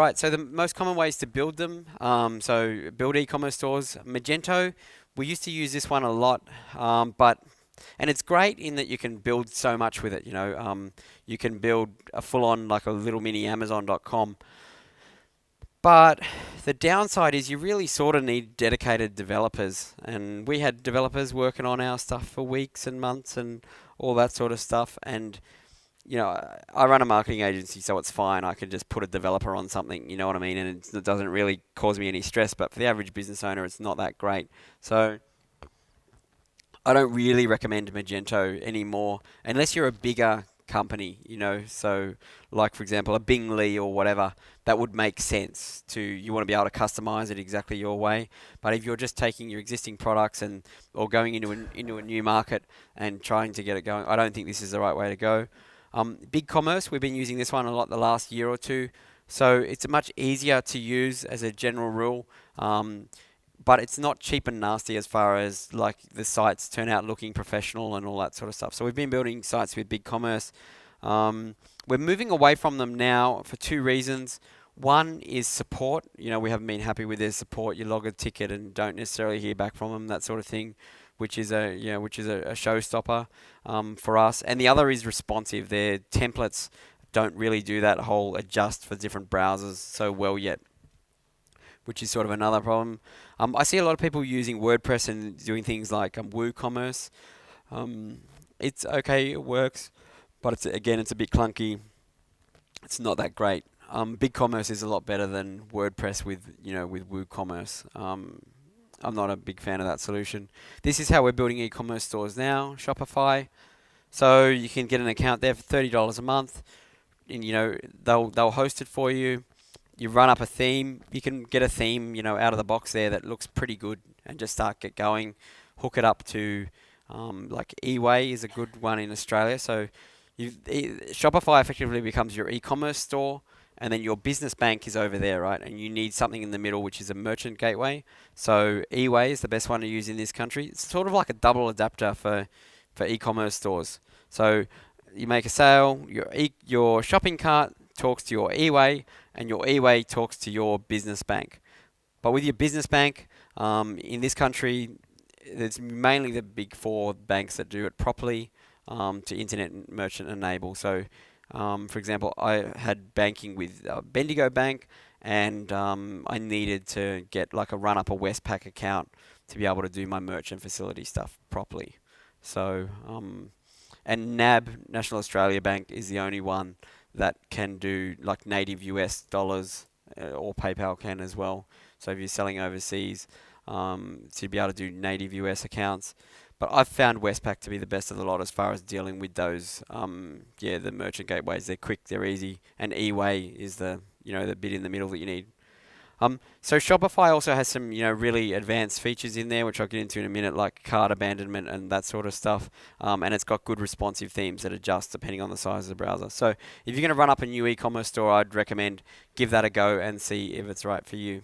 right. So the most common ways to build them. So build e-commerce stores. Magento. We used to use this one a lot, and it's great in that you can build so much with it. You can build a full-on like a little mini Amazon.com. But the downside is you really sort of need dedicated developers, and we had developers working on our stuff for weeks and months and all that sort of stuff. And I run a marketing agency, so it's fine. I can just put a developer on something, you know what I mean, and it doesn't really cause me any stress. But for the average business owner, it's not that great. So I don't really recommend Magento anymore unless you're a bigger company, so like for example a Bing or whatever, that would make sense you want to be able to customize it exactly your way. But if you're just taking your existing products or going into a new market and trying to get it going, I don't think this is the right way to go. Bigcommerce, we've been using this one a lot the last year or two, so it's much easier to use as a general rule. But it's not cheap and nasty as far as like the sites turn out looking professional and all that sort of stuff. So we've been building sites with Bigcommerce. We're moving away from them now for two reasons. One is support. We haven't been happy with their support. You log a ticket and don't necessarily hear back from them, that sort of thing, which is a showstopper for us. And the other is responsive. Their templates don't really do that whole adjust for different browsers so well yet, which is sort of another problem. I see a lot of people using WordPress and doing things like WooCommerce. It's okay, it works, but it's a bit clunky. It's not that great. Bigcommerce is a lot better than WordPress with WooCommerce. I'm not a big fan of that solution. This is how we're building e-commerce stores now. Shopify. So you can get an account there for $30 a month, and they'll host it for you. You run up a theme. You can get a theme, out of the box there that looks pretty good, and just get going. Hook it up to, like eWay is a good one in Australia. So Shopify effectively becomes your e-commerce store, and then your business bank is over there, right? And you need something in the middle, which is a merchant gateway. So eWay is the best one to use in this country. It's sort of like a double adapter for e-commerce stores. So you make a sale, your shopping cart talks to your eWay, and your eWay talks to your business bank. But with your business bank, in this country, it's mainly the big four banks that do it properly to internet merchant enable. So, for example, I had banking with Bendigo Bank, and I needed to get like a Westpac account to be able to do my merchant facility stuff properly. So, and NAB, National Australia Bank, is the only one that can do like native US dollars, or PayPal can as well. So if you're selling overseas, to be able to do native US accounts. But I've found Westpac to be the best of the lot as far as dealing with those, the merchant gateways. They're quick, they're easy, and eWay is the bit in the middle that you need. So Shopify also has some, really advanced features in there, which I'll get into in a minute, like cart abandonment and that sort of stuff. And it's got good responsive themes that adjust depending on the size of the browser. So if you're going to run up a new e-commerce store, I'd recommend give that a go and see if it's right for you.